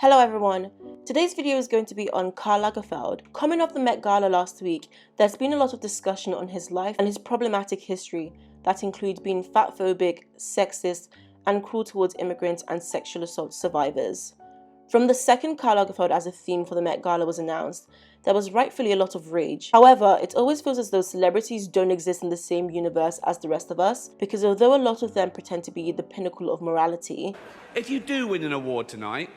Hello everyone, today's video is going to be on Karl Lagerfeld. Coming off the Met Gala last week, there's been a lot of discussion on his life and his problematic history that includes being fatphobic, sexist, and cruel towards immigrants and sexual assault survivors. From the second Karl Lagerfeld as a theme for the Met Gala was announced, there was rightfully a lot of rage. However, it always feels as though celebrities don't exist in the same universe as the rest of us, because although a lot of them pretend to be the pinnacle of morality, if you do win an award tonight,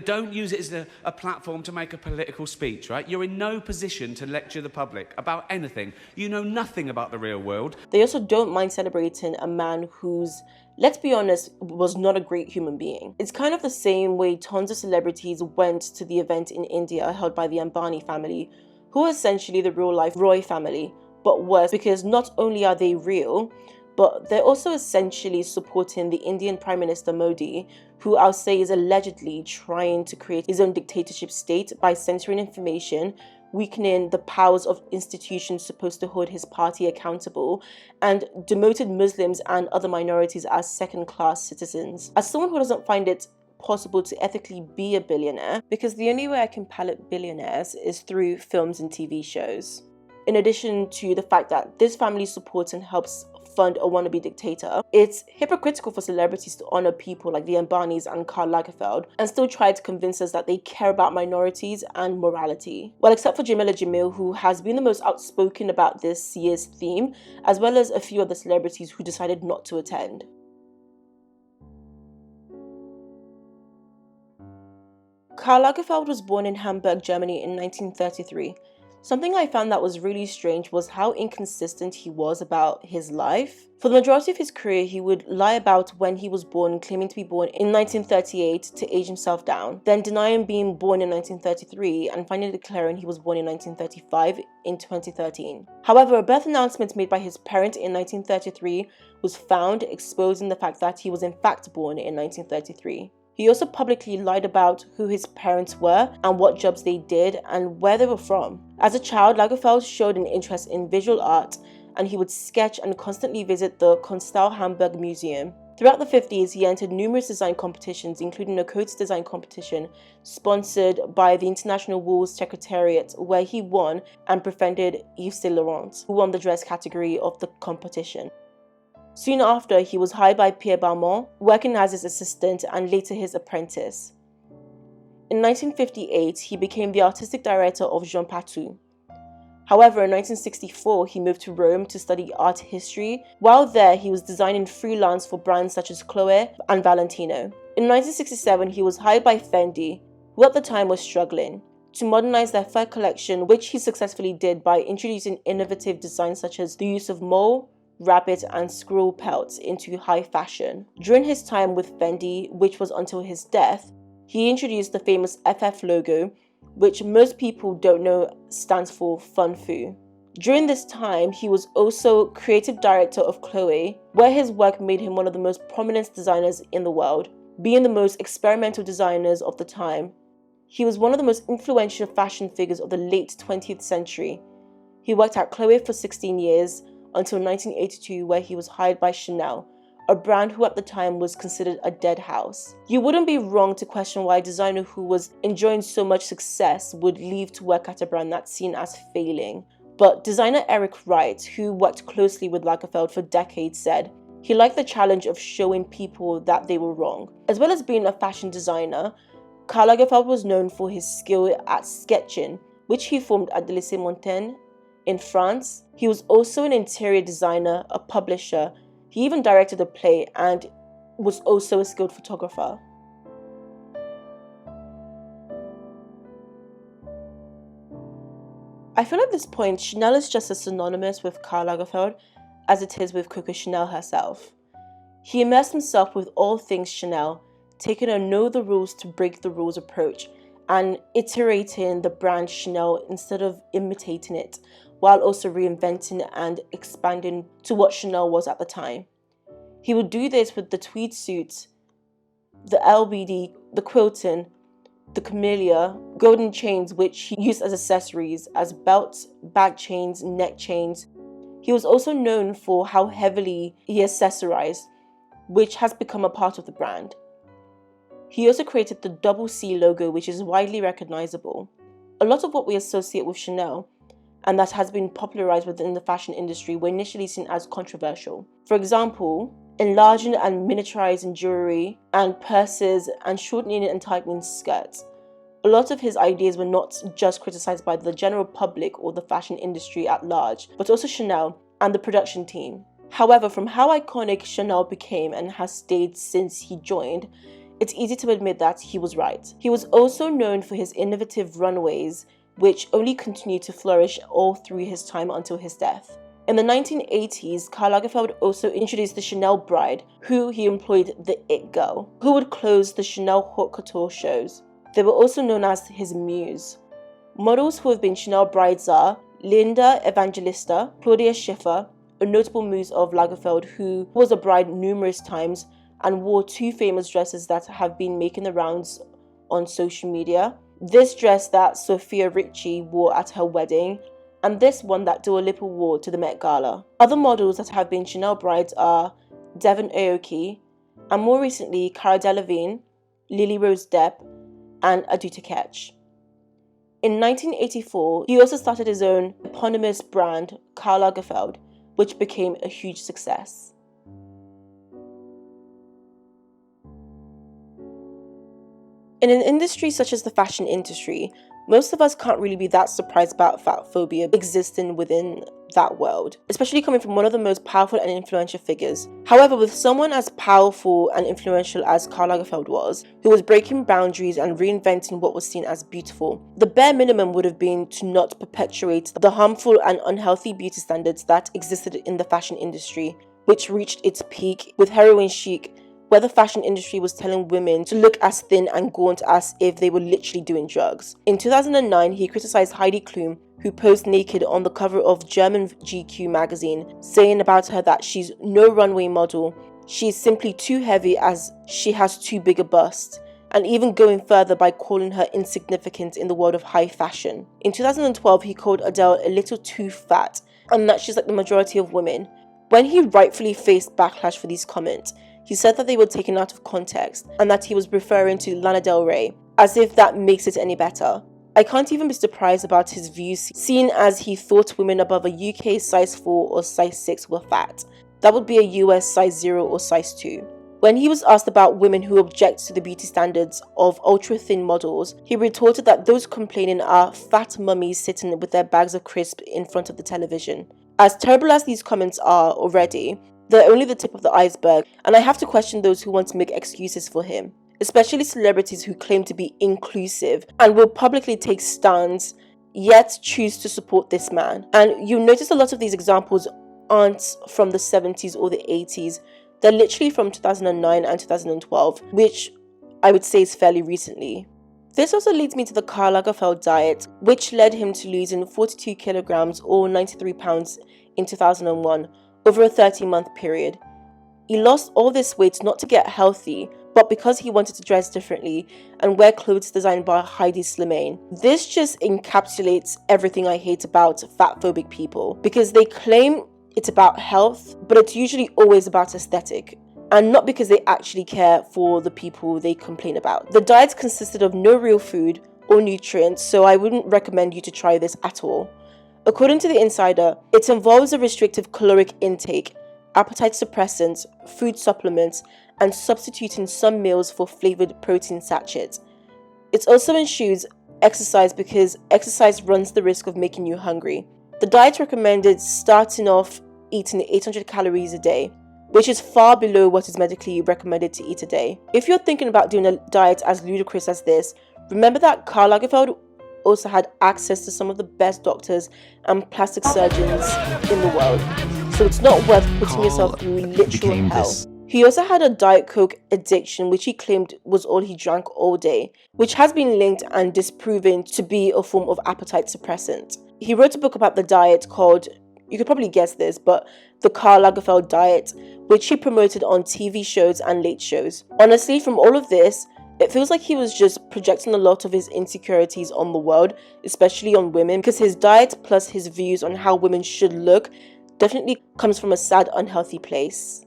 don't use it as a platform to make a political speech, right? You're in no position to lecture the public about anything. You know nothing about the real world. They also don't mind celebrating a man who's, let's be honest, was not a great human being. It's kind of the same way tons of celebrities went to the event in India held by the Ambani family, who are essentially the real-life Roy family, but worse because not only are they real, but they're also essentially supporting the Indian Prime Minister Modi, who I'll say is allegedly trying to create his own dictatorship state by censoring information, weakening the powers of institutions supposed to hold his party accountable, and demoted Muslims and other minorities as second-class citizens. As someone who doesn't find it possible to ethically be a billionaire, because the only way I can palette billionaires is through films and TV shows. In addition to the fact that this family supports and helps fund a wannabe dictator, it's hypocritical for celebrities to honor people like the Ambanis and Karl Lagerfeld and still try to convince us that they care about minorities and morality. Well, except for Jamila Jamil, who has been the most outspoken about this year's theme, as well as a few other celebrities who decided not to attend. Karl Lagerfeld was born in Hamburg, Germany in 1933. Something I found that was really strange was how inconsistent he was about his life. For the majority of his career, he would lie about when he was born, claiming to be born in 1938 to age himself down, then denying being born in 1933 and finally declaring he was born in 1935 in 2013. However, a birth announcement made by his parent in 1933 was found, exposing the fact that he was in fact born in 1933. He also publicly lied about who his parents were and what jobs they did and where they were from. As a child, Lagerfeld showed an interest in visual art, and he would sketch and constantly visit the Kunsthal Hamburg Museum. Throughout the 50s, he entered numerous design competitions, including a coats design competition sponsored by the International Wool Secretariat, where he won and befriended Yves Saint Laurent, who won the dress category of the competition. Soon after, he was hired by Pierre Balmain, working as his assistant and later his apprentice. In 1958, he became the artistic director of Jean Patou. However, in 1964, he moved to Rome to study art history. While there, he was designing freelance for brands such as Chloé and Valentino. In 1967, he was hired by Fendi, who at the time was struggling, to modernize their fur collection, which he successfully did by introducing innovative designs such as the use of mole, rabbit and squirrel pelts into high fashion. During his time with Fendi, which was until his death, he introduced the famous FF logo, which most people don't know stands for Fun Fu. During this time, he was also creative director of Chloé, where his work made him one of the most prominent designers in the world, being the most experimental designers of the time. He was one of the most influential fashion figures of the late 20th century. He worked at Chloé for 16 years, until 1982, where he was hired by Chanel, a brand who at the time was considered a dead house. You wouldn't be wrong to question why a designer who was enjoying so much success would leave to work at a brand that's seen as failing. But designer Eric Wright, who worked closely with Lagerfeld for decades, said he liked the challenge of showing people that they were wrong. As well as being a fashion designer, Karl Lagerfeld was known for his skill at sketching, which he formed at the Lycée Montaigne in France. He was also an interior designer, a publisher. He even directed a play and was also a skilled photographer. I feel at this point, Chanel is just as synonymous with Karl Lagerfeld as it is with Coco Chanel herself. He immersed himself with all things Chanel, taking a know the rules to break the rules approach and iterating the brand Chanel instead of imitating it, while also reinventing and expanding to what Chanel was at the time. He would do this with the tweed suits, the LBD, the quilting, the camellia, golden chains which he used as accessories, as belts, bag chains, neck chains. He was also known for how heavily he accessorized, which has become a part of the brand. He also created the double C logo, which is widely recognizable. A lot of what we associate with Chanel, and that has been popularized within the fashion industry, were initially seen as controversial. For example, enlarging and miniaturizing jewelry and purses and shortening and tightening skirts. A lot of his ideas were not just criticized by the general public or the fashion industry at large, but also Chanel and the production team. However, from how iconic Chanel became and has stayed since he joined, it's easy to admit that he was right. He was also known for his innovative runways, which only continued to flourish all through his time until his death. In the 1980s, Karl Lagerfeld also introduced the Chanel bride, who he employed the It Girl, who would close the Chanel haute couture shows. They were also known as his muse. Models who have been Chanel brides are Linda Evangelista, Claudia Schiffer, a notable muse of Lagerfeld who was a bride numerous times and wore two famous dresses that have been making the rounds on social media. This dress that Sofia Richie wore at her wedding, and this one that Dua Lipa wore to the Met Gala. Other models that have been Chanel brides are Devon Aoki, and more recently Cara Delevingne, Lily Rose Depp, and Adutha Ketch. In 1984, he also started his own eponymous brand, Karl Lagerfeld, which became a huge success. In an industry such as the fashion industry, most of us can't really be that surprised about fatphobia existing within that world, especially coming from one of the most powerful and influential figures. However, with someone as powerful and influential as Karl Lagerfeld was, who was breaking boundaries and reinventing what was seen as beautiful, the bare minimum would have been to not perpetuate the harmful and unhealthy beauty standards that existed in the fashion industry, which reached its peak with heroin chic, where the fashion industry was telling women to look as thin and gaunt as if they were literally doing drugs. In 2009, he criticized Heidi Klum, who posed naked on the cover of German GQ magazine, saying about her that she's no runway model, she's simply too heavy as she has too big a bust, and even going further by calling her insignificant in the world of high fashion. In 2012, he called Adele a little too fat, and that she's like the majority of women. When he rightfully faced backlash for these comments, he said that they were taken out of context and that he was referring to Lana Del Rey, as if that makes it any better. I can't even be surprised about his views, seeing as he thought women above a UK size 4 or size 6 were fat. That would be a US size 0 or size 2. When he was asked about women who object to the beauty standards of ultra-thin models, he retorted that those complaining are fat mummies sitting with their bags of crisps in front of the television. As terrible as these comments are already, they're only the tip of the iceberg, and I have to question those who want to make excuses for him, especially celebrities who claim to be inclusive and will publicly take stands, yet choose to support this man. And you'll notice a lot of these examples aren't from the 70s or the 80s, they're literally from 2009 and 2012, which I would say is fairly recently. This also leads me to the Karl Lagerfeld diet, which led him to losing 42 kilograms or 93 pounds in 2001 over a 30-month period. He lost all this weight not to get healthy, but because he wanted to dress differently and wear clothes designed by Heidi Slimane. This just encapsulates everything I hate about fatphobic people, because they claim it's about health, but it's usually always about aesthetic, and not because they actually care for the people they complain about. The diet consisted of no real food or nutrients, so I wouldn't recommend you to try this at all. According to The Insider, it involves a restrictive caloric intake, appetite suppressants, food supplements, and substituting some meals for flavored protein sachets. It also ensures exercise because exercise runs the risk of making you hungry. The diet recommended starting off eating 800 calories a day, which is far below what is medically recommended to eat a day. If you're thinking about doing a diet as ludicrous as this, remember that Karl Lagerfeld also had access to some of the best doctors and plastic surgeons in the world, so it's not worth putting yourself through literal hell. He also had a Diet Coke addiction, which he claimed was all he drank all day, which has been linked and disproven to be a form of appetite suppressant. He wrote a book about the diet called, you could probably guess this, but the Karl Lagerfeld Diet, which he promoted on TV shows and late shows. Honestly, from all of this, it feels like he was just projecting a lot of his insecurities on the world, especially on women, because his diet plus his views on how women should look definitely comes from a sad, unhealthy place.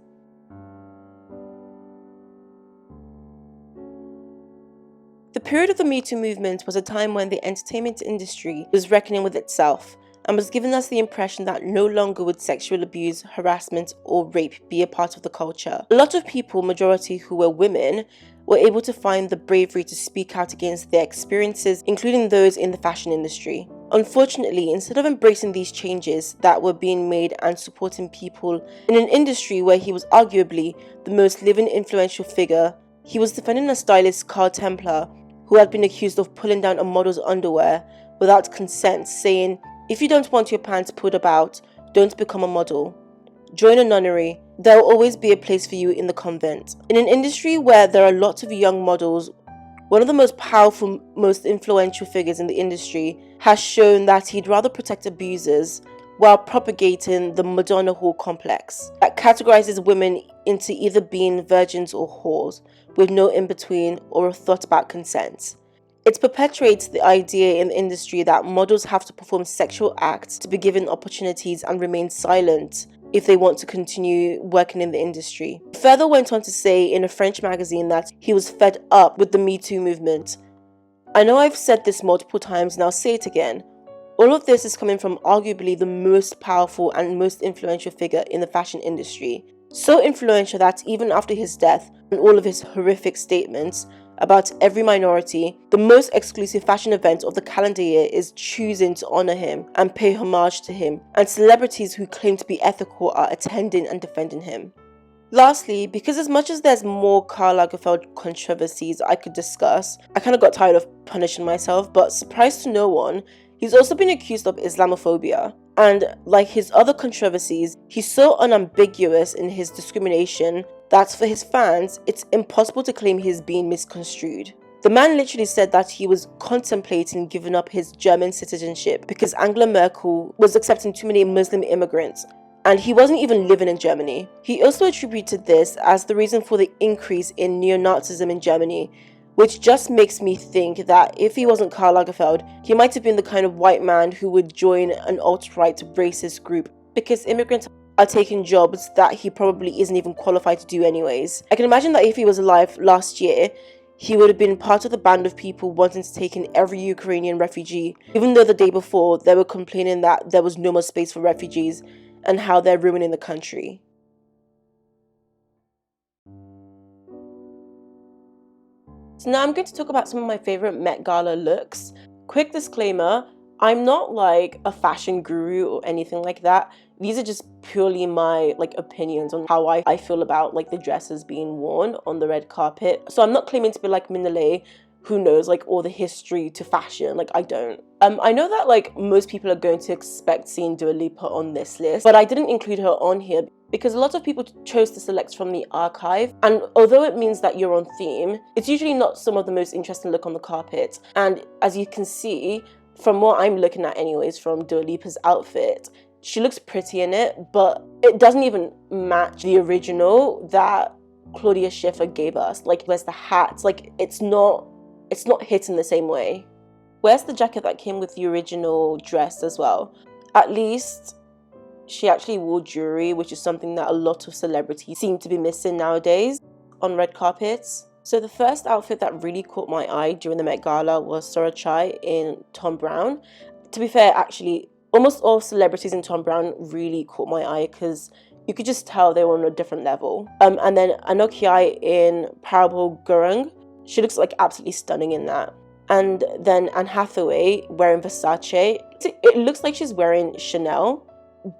The period of the Me Too movement was a time when the entertainment industry was reckoning with itself and was giving us the impression that no longer would sexual abuse, harassment, or rape be a part of the culture. A lot of people, majority who were women, were able to find the bravery to speak out against their experiences, including those in the fashion industry. Unfortunately, instead of embracing these changes that were being made and supporting people in an industry where he was arguably the most living influential figure, he was defending a stylist, Karl Templer, who had been accused of pulling down a model's underwear without consent, saying, "If you don't want your pants pulled about, don't become a model. Join a nunnery. There will always be a place for you in the convent." In an industry where there are lots of young models, one of the most powerful, most influential figures in the industry has shown that he'd rather protect abusers while propagating the Madonna whore complex that categorizes women into either being virgins or whores, with no in-between or a thought about consent. It perpetuates the idea in the industry that models have to perform sexual acts to be given opportunities and remain silent if they want to continue working in the industry. He further went on to say in a French magazine that he was fed up with the Me Too movement. "I know I've said this multiple times and I'll say it again. All of this is coming from arguably the most powerful and most influential figure in the fashion industry. So influential that even after his death and all of his horrific statements about every minority, the most exclusive fashion event of the calendar year is choosing to honor him and pay homage to him, and celebrities who claim to be ethical are attending and defending him." Lastly, because as much as there's more Karl Lagerfeld controversies I could discuss, I kind of got tired of punishing myself, but surprise to no one, he's also been accused of Islamophobia. And like his other controversies, he's so unambiguous in his discrimination that for his fans, it's impossible to claim he's being misconstrued. The man literally said that he was contemplating giving up his German citizenship because Angela Merkel was accepting too many Muslim immigrants, and he wasn't even living in Germany. He also attributed this as the reason for the increase in neo-Nazism in Germany, which just makes me think that if he wasn't Karl Lagerfeld, he might have been the kind of white man who would join an alt-right racist group, because immigrants are taking jobs that he probably isn't even qualified to do anyways. I can imagine that if he was alive last year, he would have been part of the band of people wanting to take in every Ukrainian refugee, even though the day before they were complaining that there was no more space for refugees and how they're ruining the country. So now I'm going to talk about some of my favorite Met Gala looks. Quick disclaimer, I'm not like a fashion guru or anything like that. These are just purely my opinions on how I feel about the dresses being worn on the red carpet. So I'm not claiming to be like Minale, who knows all the history to fashion. I don't. I know that most people are going to expect seeing Dua Lipa on this list, but I didn't include her on here because a lot of people chose to select from the archive, and although it means that you're on theme, it's usually not some of the most interesting look on the carpet. And as you can see, from what I'm looking at anyways, from Dua Lipa's outfit, she looks pretty in it, but it doesn't even match the original that Claudia Schiffer gave us. Where's the hat? It's not hitting the same way. Where's the jacket that came with the original dress as well? At least she actually wore jewelry, which is something that a lot of celebrities seem to be missing nowadays on red carpets. So the first outfit that really caught my eye during the Met Gala was Sorachai in Thom Browne. To be fair, actually, almost all celebrities in Thom Browne really caught my eye because you could just tell they were on a different level. And then Anok Yai in Parable Gurung. She looks absolutely stunning in that. And then Anne Hathaway wearing Versace. It looks like she's wearing Chanel,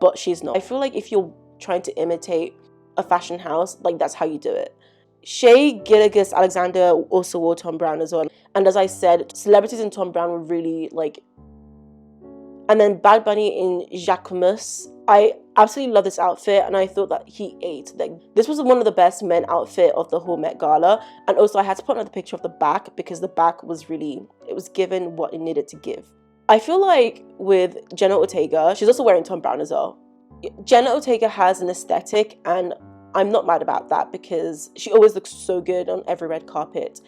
but she's not. I feel like if you're trying to imitate a fashion house, that's how you do it. Shea Gilgeous Alexander also wore Thom Browne as well. And as I said, celebrities in Thom Browne were really And then Bad Bunny in Jacquemus. I absolutely love this outfit, and I thought that he ate. This was one of the best men outfit of the whole Met Gala. And also I had to put another picture of the back because the back was it was given what it needed to give. I feel like with Jenna Ortega, she's also wearing Thom Browne as well. Jenna Ortega has an aesthetic, and I'm not mad about that because she always looks so good on every red carpet.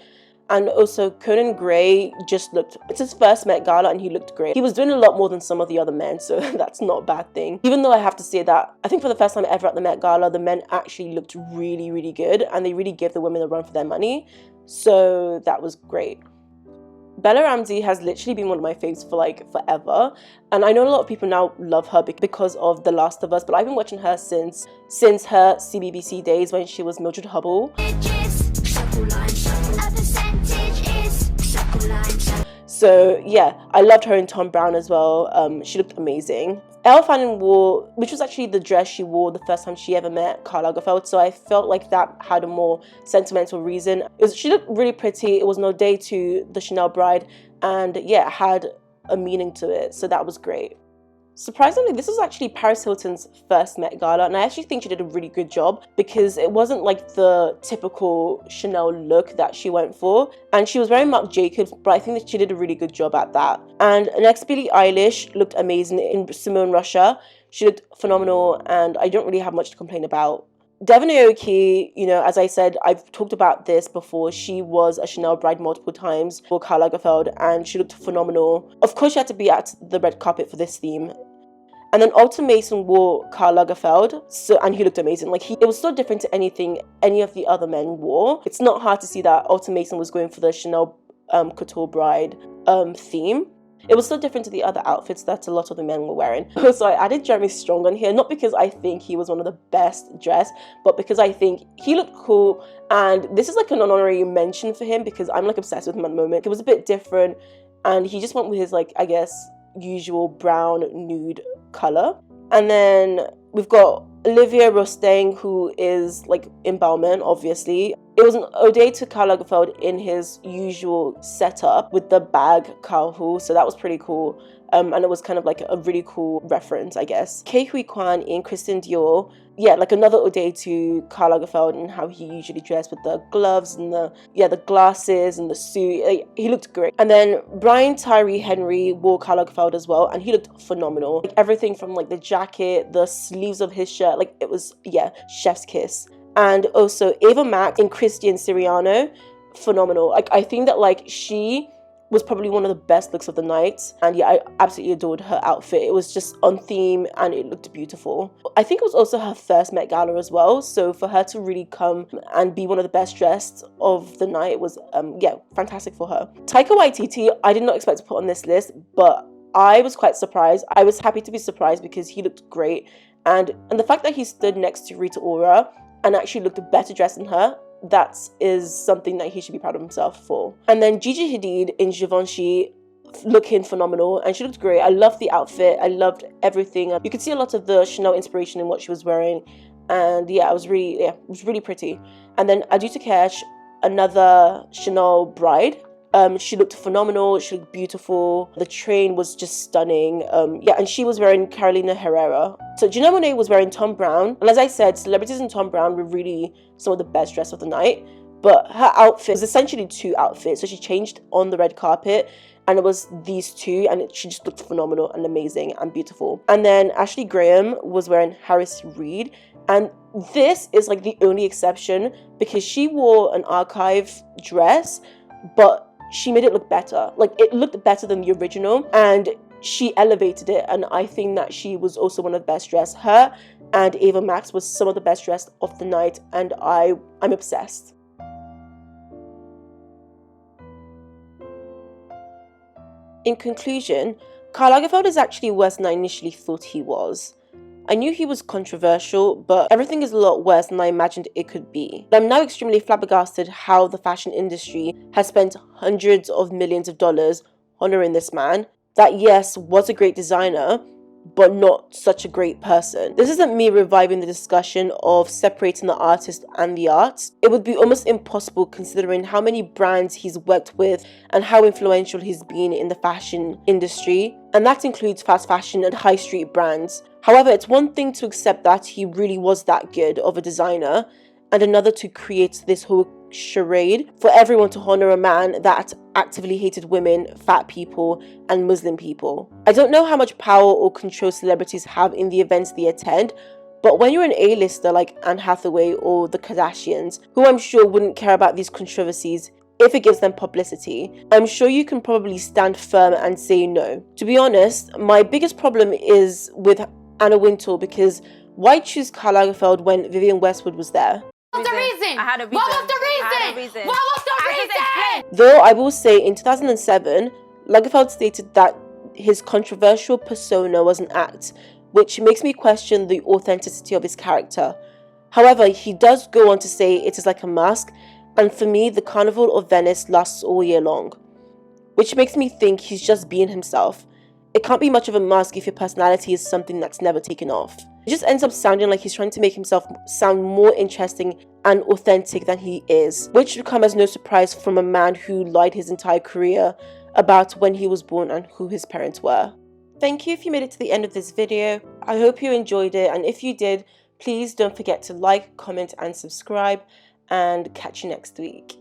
And also Conan Gray it's his first Met Gala and he looked great. He was doing a lot more than some of the other men, so that's not a bad thing. Even though I have to say that I think for the first time ever at the Met Gala, the men actually looked really, really good and they really gave the women a run for their money. So that was great. Bella Ramsey has literally been one of my faves for like forever, and I know a lot of people now love her because of The Last of Us, but I've been watching her since her CBBC days when she was Mildred Hubble. So yeah, I loved her in Tom Brown as well. She looked amazing. Elle Fanning wore, which was actually the dress she wore the first time she ever met Karl Lagerfeld, so I felt like that had a more sentimental reason. She looked really pretty. It was an ode to the Chanel bride, and yeah, it had a meaning to it, so that was great. Surprisingly, this was actually Paris Hilton's first Met Gala, and I actually think she did a really good job because it wasn't like the typical Chanel look that she went for, and she was wearing Marc Jacobs, but I think that she did a really good job at that. And next, Billie Eilish looked amazing in Simone Russia. She looked phenomenal, and I don't really have much to complain about. Devon Aoki, you know, as I said, I've talked about this before, she was a Chanel bride multiple times for Karl Lagerfeld, and she looked phenomenal. Of course, she had to be at the red carpet for this theme. And then Alton Mason wore Karl Lagerfeld, and he looked amazing. Like, it was so different to anything any of the other men wore. It's not hard to see that Alton Mason was going for the Chanel Couture Bride theme. It was so different to the other outfits that a lot of the men were wearing. So I added Jeremy Strong on here, not because I think he was one of the best dressed, but because I think he looked cool. And this is like an honorary mention for him because I'm like obsessed with him at the moment. It was a bit different, and he just went with his, like, I guess, usual brown nude color. And then we've got Olivier Rousteing, who is like in Balmain, obviously. It was an ode to Karl Lagerfeld in his usual setup with the bag Karl, so that was pretty cool. And it was kind of like a really cool reference, I guess. Ke Huy Quan in Christian Dior, yeah, like another ode to Karl Lagerfeld and how he usually dressed with the gloves and the glasses and the suit. Like, he looked great. And then Brian Tyree Henry wore Karl Lagerfeld as well, and he looked phenomenal. Like, everything from like the jacket, the sleeves of his shirt, like it was, yeah, chef's kiss. And also Ava Max in Christian Siriano, phenomenal. Like, I think that like she was probably one of the best looks of the night, and yeah, I absolutely adored her outfit. It was just on theme and it looked beautiful. I think it was also her first Met Gala as well, so for her to really come and be one of the best dressed of the night was yeah, fantastic for her. Taika Waititi, I did not expect to put on this list, but I was quite surprised. I was happy to be surprised because he looked great, and the fact that he stood next to Rita Ora and actually looked better dressed than her, that is something that he should be proud of himself for. And then Gigi Hadid in Givenchy, looking phenomenal, and she looked great. I loved the outfit. I loved everything. You could see a lot of the Chanel inspiration in what she was wearing, and yeah, it was really pretty. And then Adita Kesh, another Chanel bride. She looked phenomenal. She looked beautiful. The train was just stunning. Yeah, and she was wearing Carolina Herrera. So Janelle Monáe was wearing Tom Brown, and as I said, celebrities in Tom Brown were really some of the best dressed of the night. But her outfit was essentially two outfits. So she changed on the red carpet, and it was these two, and she just looked phenomenal and amazing and beautiful. And then Ashley Graham was wearing Harris Reed, and this is like the only exception because she wore an archive dress, but she made it look better. Like, it looked better than the original, and she elevated it, and I think that she was also one of the best dressed. Her and Ava Max was some of the best dressed of the night, and I'm obsessed. In conclusion, Karl Lagerfeld is actually worse than I initially thought he was. I knew he was controversial, but everything is a lot worse than I imagined it could be. I'm now extremely flabbergasted how the fashion industry has spent hundreds of millions of dollars honoring this man, that yes, was a great designer, but not such a great person. This isn't me reviving the discussion of separating the artist and the art. It would be almost impossible considering how many brands he's worked with and how influential he's been in the fashion industry, and that includes fast fashion and high street brands. However, it's one thing to accept that he really was that good of a designer, and another to create this whole charade for everyone to honor a man that actively hated women, fat people, and Muslim people. I don't know how much power or control celebrities have in the events they attend, but when you're an A-lister like Anne Hathaway or the Kardashians, who I'm sure wouldn't care about these controversies if it gives them publicity, I'm sure you can probably stand firm and say no. To be honest, my biggest problem is with Anna Wintour, because why choose Karl Lagerfeld when Vivienne Westwood was there? What was the reason? I had a reason. What was the reason? I had a reason. What was the Though I will say in 2007, Lagerfeld stated that his controversial persona was an act, which makes me question the authenticity of his character. However, he does go on to say it is like a mask, and for me, the Carnival of Venice lasts all year long, which makes me think he's just being himself. It can't be much of a mask if your personality is something that's never taken off. It just ends up sounding like he's trying to make himself sound more interesting and authentic than he is, which should come as no surprise from a man who lied his entire career about when he was born and who his parents were. Thank you if you made it to the end of this video. I hope you enjoyed it, and if you did, please don't forget to like, comment and subscribe, and catch you next week.